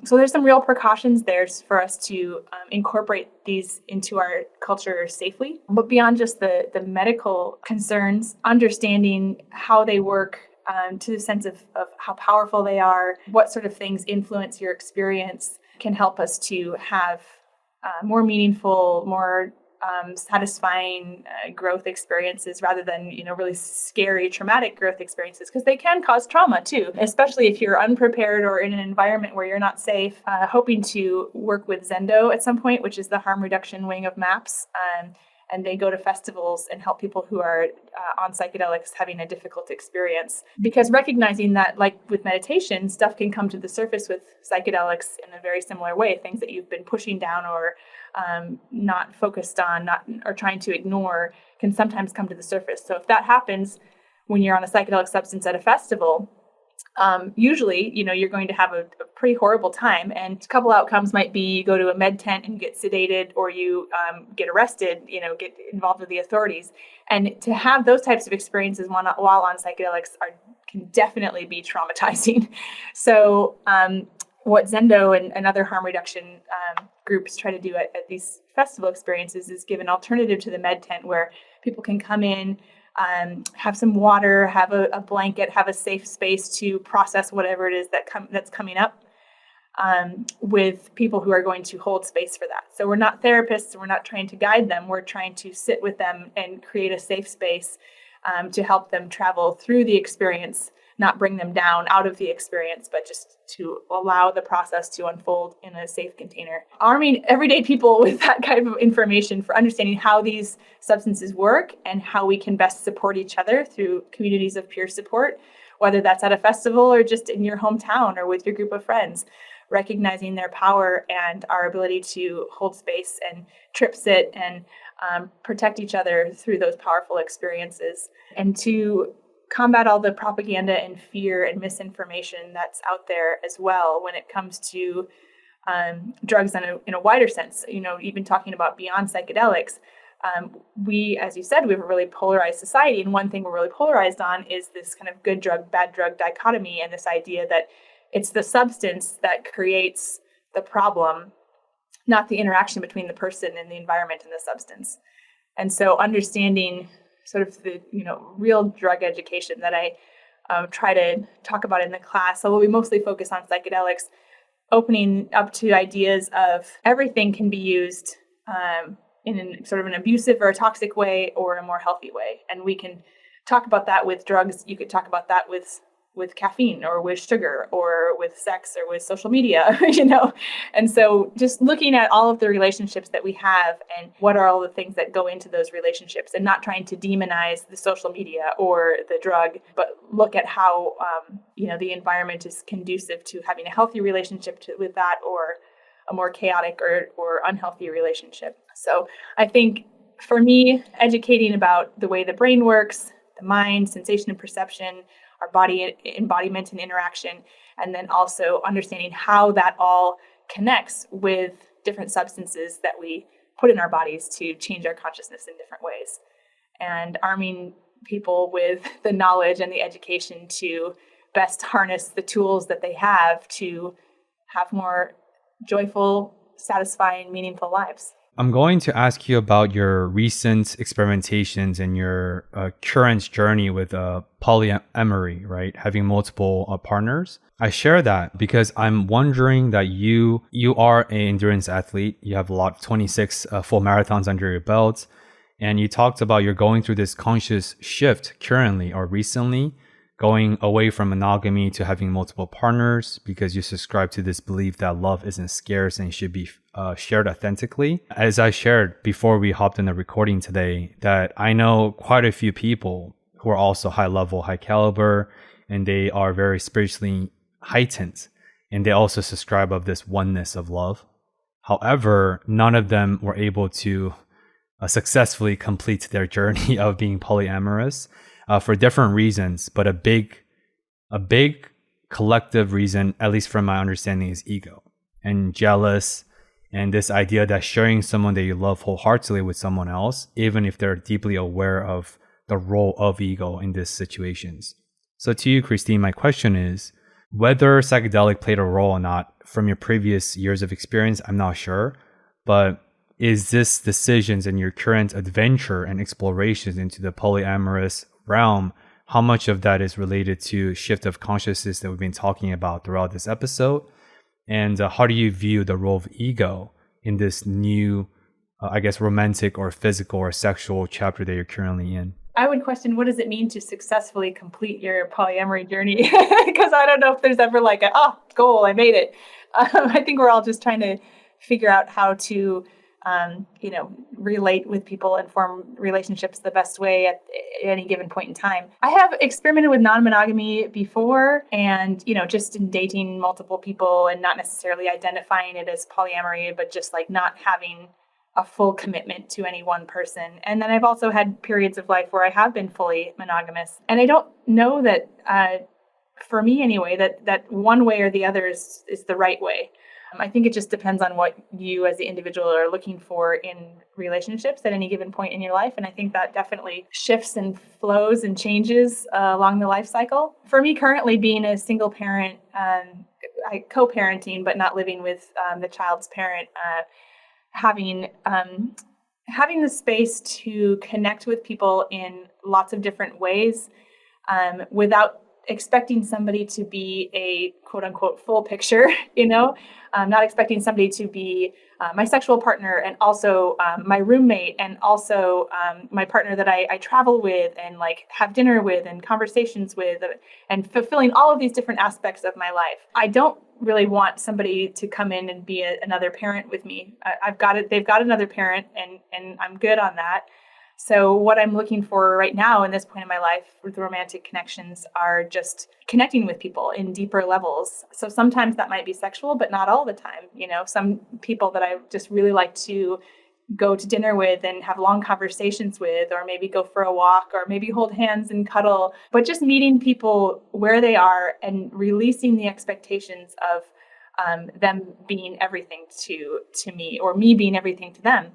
A: So there's some real precautions there for us to incorporate these into our culture safely. But beyond just the medical concerns, understanding how they work to the sense of how powerful they are, what sort of things influence your experience, can help us to have more meaningful, more satisfying growth experiences rather than, really scary, traumatic growth experiences, because they can cause trauma too, especially if you're unprepared or in an environment where you're not safe. Hoping to work with Zendo at some point, which is the harm reduction wing of MAPS, and they go to festivals and help people who are on psychedelics having a difficult experience. Because recognizing that, like with meditation, stuff can come to the surface with psychedelics in a very similar way. Things that you've been pushing down or not focused on, or trying to ignore, can sometimes come to the surface. So if that happens when you're on a psychedelic substance at a festival, usually, you're going to have a pretty horrible time. And a couple outcomes might be you go to a med tent and get sedated, or you get arrested, get involved with the authorities. And to have those types of experiences while on psychedelics can definitely be traumatizing. So what Zendo and other harm reduction groups try to do at these festival experiences is give an alternative to the med tent where people can come in, have some water, have a blanket, have a safe space to process whatever it is that's coming up, with people who are going to hold space for that. So we're not therapists, we're not trying to guide them, we're trying to sit with them and create a safe space to help them travel through the experience, not bring them down out of the experience, but just to allow the process to unfold in a safe container. Arming everyday people with that kind of information for understanding how these substances work and how we can best support each other through communities of peer support, whether that's at a festival or just in your hometown or with your group of friends, recognizing their power and our ability to hold space and trip sit and protect each other through those powerful experiences, and to combat all the propaganda and fear and misinformation that's out there as well when it comes to drugs in a wider sense. Even talking about beyond psychedelics, we, as you said, we have a really polarized society, and one thing we're really polarized on is this kind of good drug, bad drug dichotomy, and this idea that it's the substance that creates the problem, not the interaction between the person and the environment and the substance. And so understanding sort of the real drug education that I try to talk about in the class, although we mostly focus on psychedelics, opening up to ideas of everything can be used in sort of an abusive or a toxic way or a more healthy way. And we can talk about that with drugs. You could talk about that with caffeine or with sugar or with sex or with social media, And so just looking at all of the relationships that we have and what are all the things that go into those relationships, and not trying to demonize the social media or the drug, but look at how, the environment is conducive to having a healthy relationship with that, or a more chaotic or unhealthy relationship. So I think for me, educating about the way the brain works, the mind, sensation and perception, our body embodiment and interaction, and then also understanding how that all connects with different substances that we put in our bodies to change our consciousness in different ways, and arming people with the knowledge and the education to best harness the tools that they have to have more joyful, satisfying, meaningful lives.
B: I'm going to ask you about your recent experimentations and your current journey with polyamory, right? Having multiple partners. I share that because I'm wondering that you are an endurance athlete. You have 26 full marathons under your belt. And you talked about you're going through this conscious shift currently or recently, going away from monogamy to having multiple partners because you subscribe to this belief that love isn't scarce and should be shared authentically. As I shared before we hopped in the recording today, that I know quite a few people who are also high level, high caliber, and they are very spiritually heightened, and they also subscribe of this oneness of love. However, none of them were able to successfully complete their journey of being polyamorous for different reasons, but a big collective reason, at least from my understanding, is ego and jealous, and this idea that sharing someone that you love wholeheartedly with someone else, even if they're deeply aware of the role of ego in these situations. So to you, Christine, my question is, whether psychedelic played a role or not, from your previous years of experience, I'm not sure, but is this decisions and your current adventure and explorations into the polyamorous realm, how much of that is related to shift of consciousness that we've been talking about throughout this episode? And how do you view the role of ego in this new, romantic or physical or sexual chapter that you're currently in?
A: I would question, what does it mean to successfully complete your polyamory journey? Because I don't know if there's ever goal, I made it. I think we're all just trying to figure out how to relate with people and form relationships the best way at any given point in time. I have experimented with non-monogamy before, and, just in dating multiple people and not necessarily identifying it as polyamory, but just like not having a full commitment to any one person. And then I've also had periods of life where I have been fully monogamous. And I don't know that, for me anyway, that one way or the other is the right way. I think it just depends on what you as the individual are looking for in relationships at any given point in your life. And I think that definitely shifts and flows and changes along the life cycle. For me, currently being a single parent, co-parenting, but not living with the child's parent, having the space to connect with people in lots of different ways without expecting somebody to be a quote unquote full picture, not expecting somebody to be my sexual partner and also my roommate and also my partner that I travel with and like have dinner with and conversations with and fulfilling all of these different aspects of my life. I don't really want somebody to come in and be another parent with me. They've got another parent and I'm good on that. So what I'm looking for right now in this point in my life with romantic connections are just connecting with people in deeper levels. So sometimes that might be sexual, but not all the time. Some people that I just really like to go to dinner with and have long conversations with, or maybe go for a walk, or maybe hold hands and cuddle, but just meeting people where they are and releasing the expectations of them being everything to me or me being everything to them.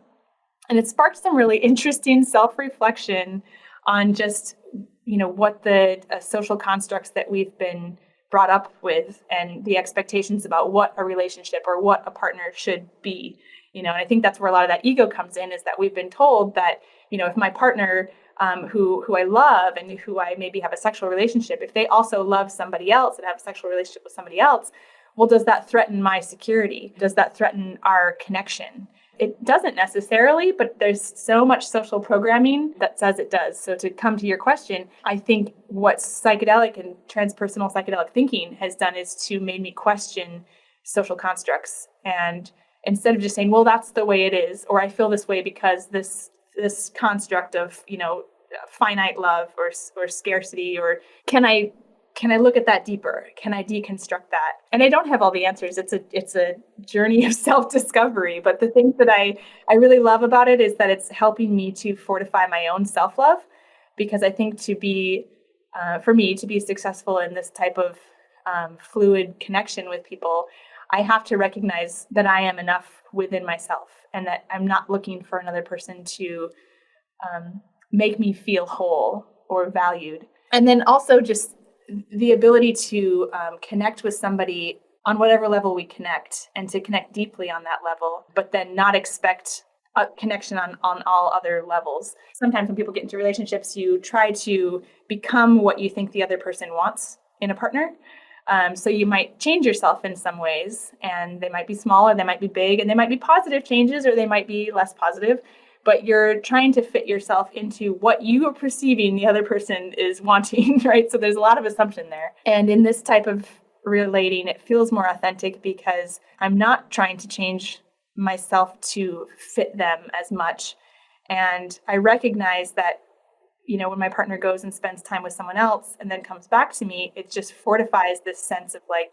A: And it sparked some really interesting self-reflection on just, what the social constructs that we've been brought up with and the expectations about what a relationship or what a partner should be. And I think that's where a lot of that ego comes in, is that we've been told that, if my partner who I love and who I maybe have a sexual relationship, if they also love somebody else and have a sexual relationship with somebody else, well, does that threaten my security? Does that threaten our connection? It doesn't necessarily, but there's so much social programming that says it does. So to come to your question, I think what psychedelic and transpersonal psychedelic thinking has done is to made me question social constructs. And instead of just saying, well, that's the way it is, or I feel this way because this construct of, finite love or scarcity, or can I look at that deeper? Can I deconstruct that? And I don't have all the answers. It's a journey of self-discovery. But the things that I really love about it is that it's helping me to fortify my own self-love, because I think for me to be successful in this type of fluid connection with people, I have to recognize that I am enough within myself and that I'm not looking for another person to make me feel whole or valued. And then also just the ability to connect with somebody on whatever level we connect, and to connect deeply on that level, but then not expect a connection on all other levels. Sometimes when people get into relationships, you try to become what you think the other person wants in a partner. So you might change yourself in some ways, and they might be small or they might be big, and they might be positive changes or they might be less positive. But you're trying to fit yourself into what you are perceiving the other person is wanting, right? So there's a lot of assumption there. And in this type of relating, it feels more authentic because I'm not trying to change myself to fit them as much. And I recognize that, when my partner goes and spends time with someone else and then comes back to me, it just fortifies this sense of like,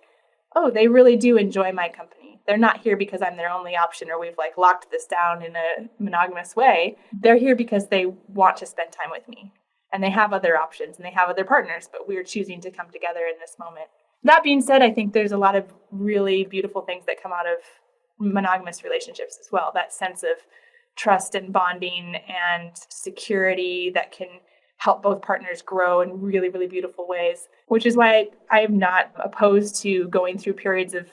A: oh, they really do enjoy my company. They're not here because I'm their only option or we've like locked this down in a monogamous way. They're here because they want to spend time with me, and they have other options and they have other partners, but we're choosing to come together in this moment. That being said, I think there's a lot of really beautiful things that come out of monogamous relationships as well. That sense of trust and bonding and security that can help both partners grow in really, really beautiful ways, which is why I'm not opposed to going through periods of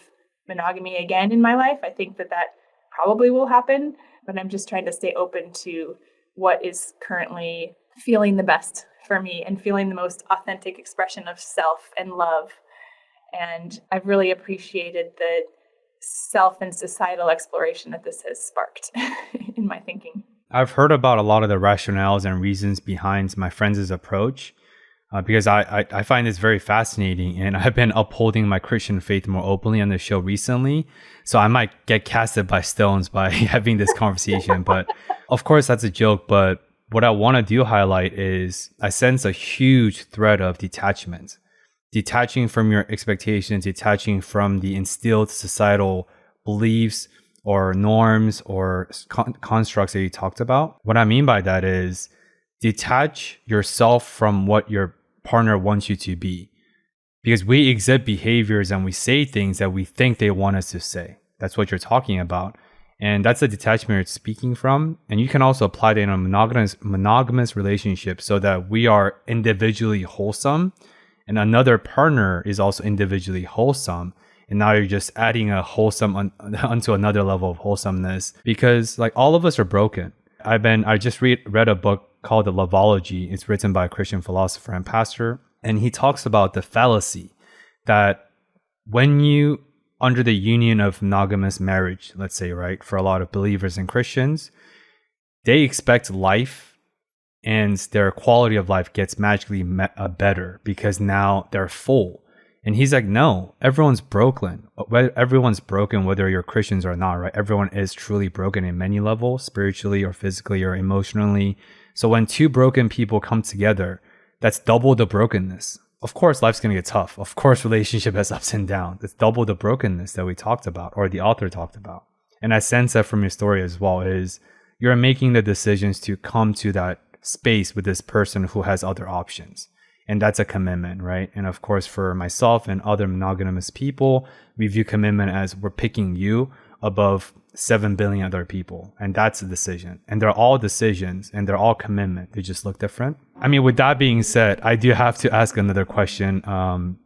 A: monogamy again in my life. I think that probably will happen, but I'm just trying to stay open to what is currently feeling the best for me and feeling the most authentic expression of self and love. And I've really appreciated the self and societal exploration that this has sparked in my thinking.
B: I've heard about a lot of the rationales and reasons behind my friends' approach. because I find this very fascinating, and I've been upholding my Christian faith more openly on the show recently. So I might get casted by stones by having this conversation. But of course, that's a joke. But what I want to do highlight is I sense a huge thread of detachment, detaching from your expectations, detaching from the instilled societal beliefs or norms or constructs that you talked about. What I mean by that is detach yourself from what your partner wants you to be, because we exhibit behaviors and we say things that we think they want us to say. That's what you're talking about, and that's the detachment you're speaking from. And you can also apply that in a monogamous relationship, so that we are individually wholesome and another partner is also individually wholesome, and now you're just adding a wholesome onto another level of wholesomeness, because like all of us are broken. I just read a book called The Loveology. It's written by a Christian philosopher and pastor. And he talks about the fallacy that when you, under the union of monogamous marriage, let's say, right, for a lot of believers and Christians, they expect life and their quality of life gets magically better because now they're full. And he's like, no, everyone's broken. Everyone's broken, whether you're Christians or not, right? Everyone is truly broken in many levels, spiritually or physically or emotionally. So when two broken people come together, that's double the brokenness. Of course, life's going to get tough. Of course, relationship has ups and downs. It's double the brokenness that we talked about, or the author talked about. And I sense that from your story as well, is you're making the decisions to come to that space with this person who has other options. And that's a commitment, right? And of course, for myself and other monogamous people, we view commitment as we're picking you above 7 billion other people. And that's a decision. And they're all decisions and they're all commitment. They just look different. I mean, with that being said, I do have to ask another question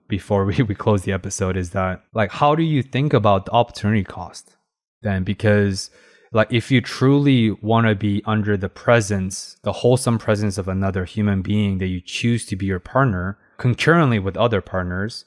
B: before we close the episode, is that, like, how do you think about the opportunity cost then? Because like, if you truly want to be under the presence, the wholesome presence of another human being that you choose to be your partner, concurrently with other partners,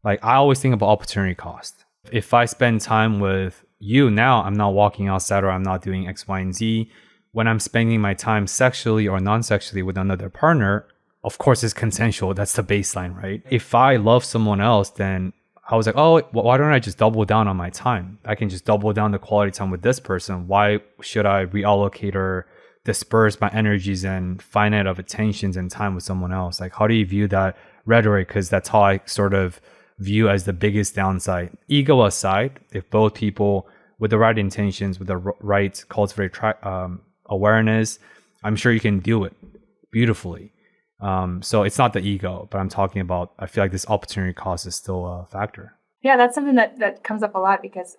B: like, I always think about opportunity cost. If I spend time with you now, I'm not walking outside or I'm not doing X, Y, and Z. When I'm spending my time sexually or non-sexually with another partner, of course, it's consensual. That's the baseline, right? If I love someone else, then I was like, oh, why don't I just double down on my time? I can just double down the quality time with this person. Why should I reallocate or disperse my energies and finite of attentions and time with someone else? Like, how do you view that rhetoric? Because that's how I sort of view as the biggest downside. Ego aside, if both people with the right intentions, with the right cultivate awareness, I'm sure you can do it beautifully. So it's not the ego, but I'm talking about, I feel like this opportunity cost is still a factor.
A: Yeah, that's something that comes up a lot because,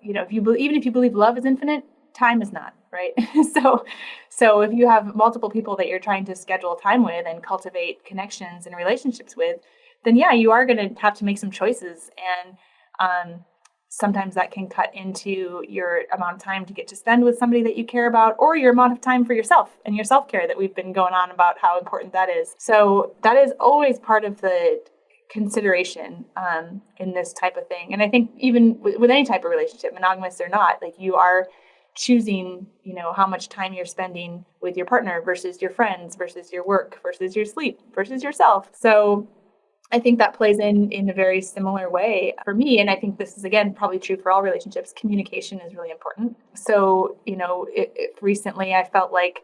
A: if you even if you believe love is infinite, time is not, right? So if you have multiple people that you're trying to schedule time with and cultivate connections and relationships with, then yeah, you are going to have to make some choices. And sometimes that can cut into your amount of time to get to spend with somebody that you care about, or your amount of time for yourself and your self-care that we've been going on about how important that is. So that is always part of the consideration in this type of thing. And I think even with any type of relationship, monogamous or not, like, you are choosing, how much time you're spending with your partner versus your friends versus your work versus your sleep versus yourself. So I think that plays in a very similar way for me. And I think this is, again, probably true for all relationships. Communication is really important. So, recently I felt like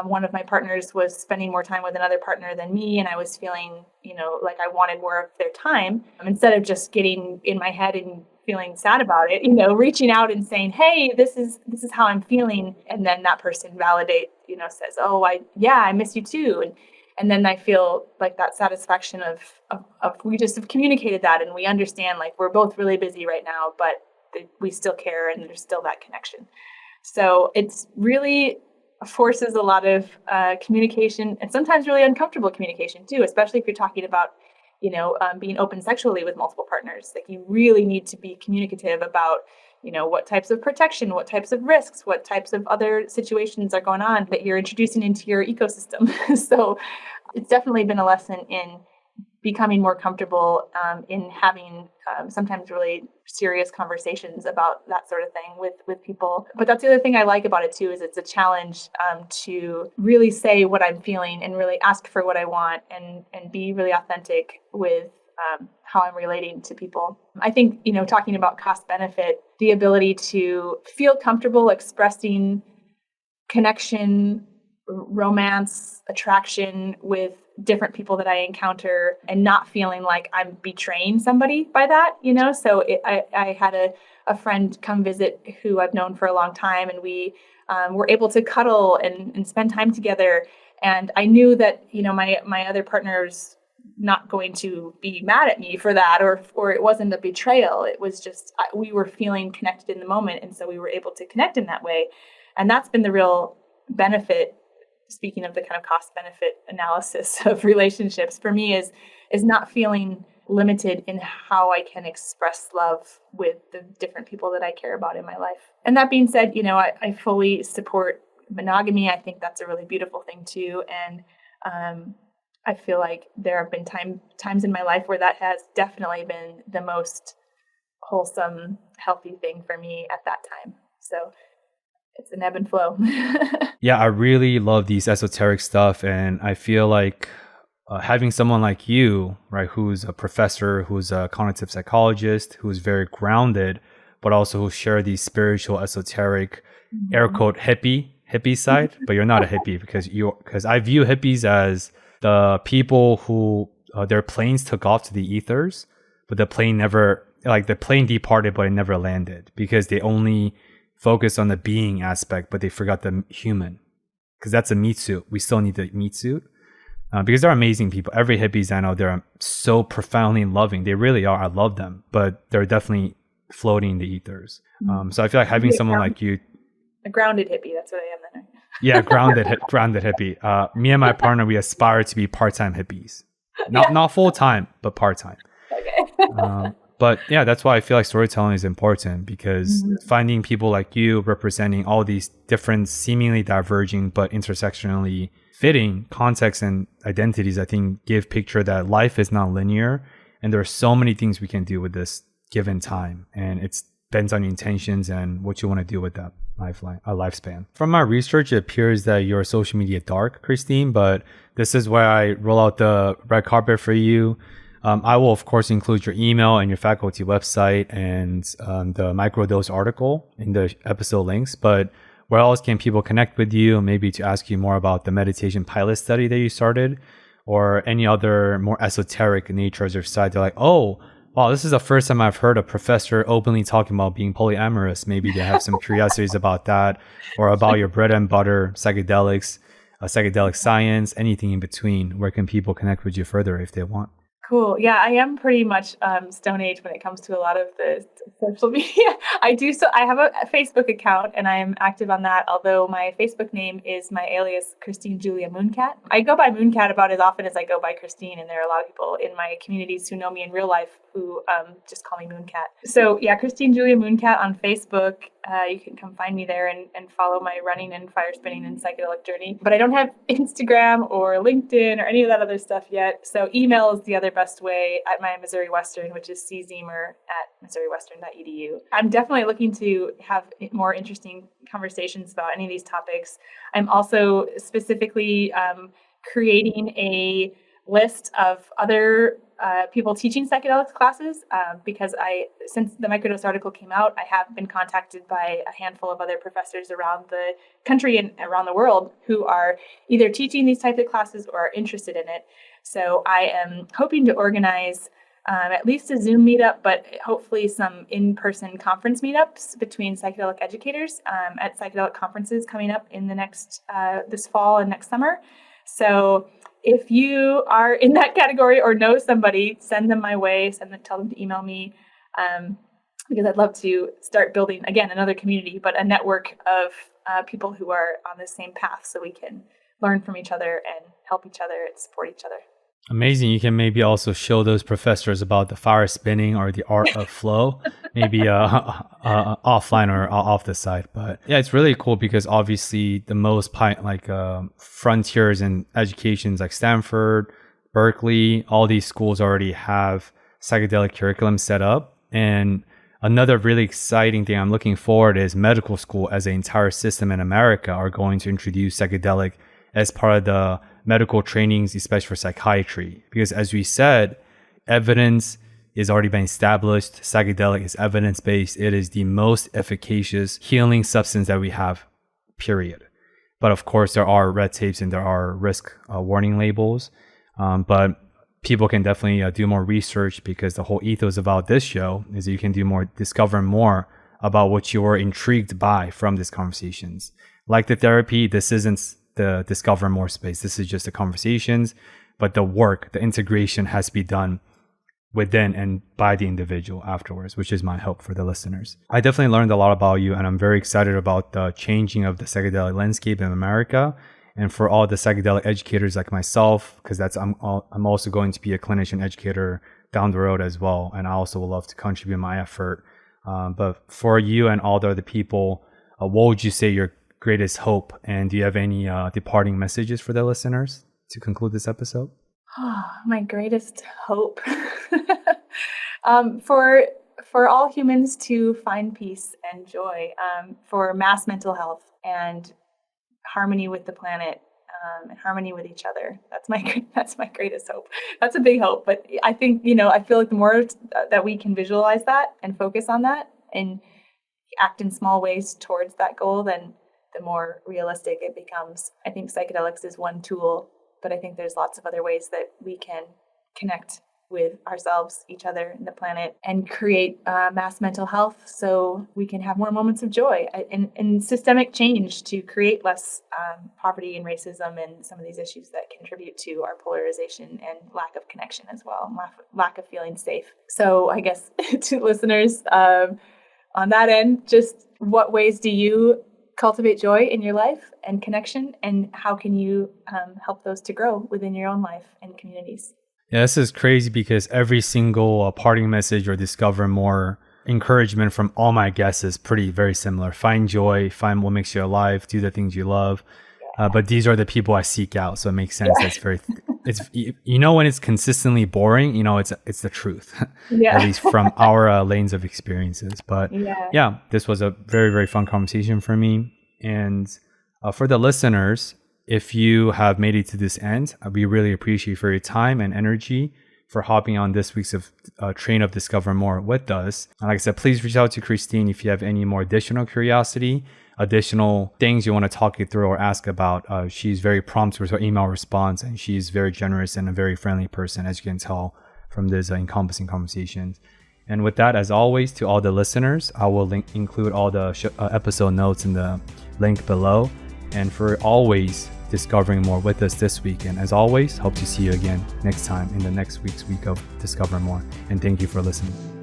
A: one of my partners was spending more time with another partner than me. And I was feeling, like I wanted more of their time. Instead of just getting in my head and feeling sad about it, reaching out and saying, hey, this is how I'm feeling. And then that person validates, says, oh, I miss you too. And then I feel like that satisfaction of we just have communicated that, and we understand, like, we're both really busy right now, but we still care and there's still that connection. So it's really forces a lot of communication, and sometimes really uncomfortable communication too, especially if you're talking about, being open sexually with multiple partners. Like, you really need to be communicative about, what types of protection, what types of risks, what types of other situations are going on that you're introducing into your ecosystem. So it's definitely been a lesson in becoming more comfortable in having sometimes really serious conversations about that sort of thing with people. But that's the other thing I like about it too, is it's a challenge to really say what I'm feeling and really ask for what I want and be really authentic with how I'm relating to people. I think, talking about cost benefit, the ability to feel comfortable expressing connection, romance, attraction with different people that I encounter and not feeling like I'm betraying somebody by that, So I had a friend come visit who I've known for a long time, and we were able to cuddle and spend time together. And I knew that, my other partner's not going to be mad at me for that, or it wasn't a betrayal. It was just, we were feeling connected in the moment. And so we were able to connect in that way. And that's been the real benefit. Speaking of the kind of cost benefit analysis of relationships, for me is not feeling limited in how I can express love with the different people that I care about in my life. And that being said, I fully support monogamy. I think that's a really beautiful thing too. And I feel like there have been times in my life where that has definitely been the most wholesome, healthy thing for me at that time. So it's an ebb and flow.
B: Yeah, I really love these esoteric stuff. And I feel like having someone like you, right, who's a professor, who's a cognitive psychologist, who's very grounded, but also who share these spiritual, esoteric, air quote, hippie side. But you're not a hippie because I view hippies as the people who their planes took off to the ethers, but the plane departed, but it never landed because they only focus on the being aspect, but they forgot the human, because that's a meat suit. We still need the meat suit because they're amazing people. Every hippies I know, they're so profoundly loving. They really are. I love them, but they're definitely floating in the ethers. So I feel like having someone like you,
A: a grounded hippie. That's what I am then.
B: yeah, grounded hippie. Me and my partner, we aspire to be part-time hippies, not full-time, but part-time.
A: Okay.
B: But yeah, that's why I feel like storytelling is important, because finding people like you representing all these different, seemingly diverging, but intersectionally fitting contexts and identities, I think give picture that life is not linear. And there are so many things we can do with this given time. And it depends on your intentions and what you want to do with that lifespan. From my research, it appears that you're a social media dark, Christine, but this is where I roll out the red carpet for you. I will, of course, include your email and your faculty website and the microdose article in the episode links. But where else can people connect with you? Maybe to ask you more about the meditation pilot study that you started, or any other more esoteric nature of your side. They're like, oh, wow, this is the first time I've heard a professor openly talking about being polyamorous. Maybe they have some curiosities about that, or about your bread and butter psychedelics, psychedelic science, anything in between. Where can people connect with you further if they want?
A: Cool. Yeah, I am pretty much Stone Age when it comes to a lot of the social media. I have a Facebook account and I am active on that, although my Facebook name is my alias Christine Julia Mooncat. I go by Mooncat about as often as I go by Christine, and there are a lot of people in my communities who know me in real life who just call me Mooncat. So yeah, Christine Julia Mooncat on Facebook. You can come find me there and follow my running and fire spinning and psychedelic journey. But I don't have Instagram or LinkedIn or any of that other stuff yet. So email is the other best way at my Missouri Western, which is cziemer@missouriwestern.edu. I'm definitely looking to have more interesting conversations about any of these topics. I'm also specifically creating a list of other people teaching psychedelics classes because since the microdose article came out, I have been contacted by a handful of other professors around the country and around the world who are either teaching these types of classes or are interested in it. So I am hoping to organize at least a Zoom meetup, but hopefully some in-person conference meetups between psychedelic educators at psychedelic conferences coming up in the next this fall and next summer. So if you are in that category or know somebody, send them my way. Tell them to email me, because I'd love to start building, again, another community, but a network of people who are on the same path, so we can learn from each other and help each other and support each other.
B: Amazing. You can maybe also show those professors about the fire spinning or the art of flow, maybe offline or off the side. But yeah, it's really cool because obviously the most frontiers in educations like Stanford, Berkeley, all these schools already have psychedelic curriculum set up. And another really exciting thing I'm looking forward is medical school as an entire system in America are going to introduce psychedelic as part of the medical trainings, especially for psychiatry. Because as we said, evidence is already been established. Psychedelic is evidence-based. It is the most efficacious healing substance that we have, period. But of course, there are red tapes and there are risk warning labels. But people can definitely do more research, because the whole ethos about this show is that you can discover more about what you were intrigued by from these conversations. Like the therapy, this isn't the discover more space. This is just the conversations, but the work, the integration has to be done within and by the individual afterwards, which is my hope for the listeners. I definitely learned a lot about you, and I'm very excited about the changing of the psychedelic landscape in America. And for all the psychedelic educators like myself, because I'm also going to be a clinician educator down the road as well, and I also would love to contribute my effort. But for you and all the other people, what would you say your greatest hope? And do you have any departing messages for the listeners to conclude this episode?
A: My greatest hope for all humans to find peace and joy, for mass mental health and harmony with the planet, and harmony with each other. That's my greatest hope. That's a big hope, but I think, I feel like the more that we can visualize that and focus on that and act in small ways towards that goal, then the more realistic it becomes. I think psychedelics is one tool, but I think there's lots of other ways that we can connect with ourselves, each other, and the planet, and create mass mental health so we can have more moments of joy and systemic change to create less poverty and racism and some of these issues that contribute to our polarization and lack of connection as well, lack of feeling safe. So I guess to listeners, on that end, just what ways do you cultivate joy in your life and connection, and how can you help those to grow within your own life and communities?
B: Yeah, this is crazy, because every single parting message or discover more encouragement from all my guests is very similar. Find joy, find what makes you alive, do the things you love. But these are the people I seek out, so it makes sense. That's when it's consistently boring, it's the truth, at least from our lanes of experiences. But yeah, this was a very, very fun conversation for me. And for the listeners, if you have made it to this end, we really appreciate for your time and energy for hopping on this week's train of Discover More with us. And like I said, please reach out to Christine if you have any more additional curiosity, additional things you want to talk you through or ask about. She's very prompt with her email response, and she's very generous and a very friendly person, as you can tell from this encompassing conversations. And with that, as always, to all the listeners, I will include all the episode notes in the link below. And for always discovering more with us this week. And as always, hope to see you again next time in the next week of Discover More. And thank you for listening.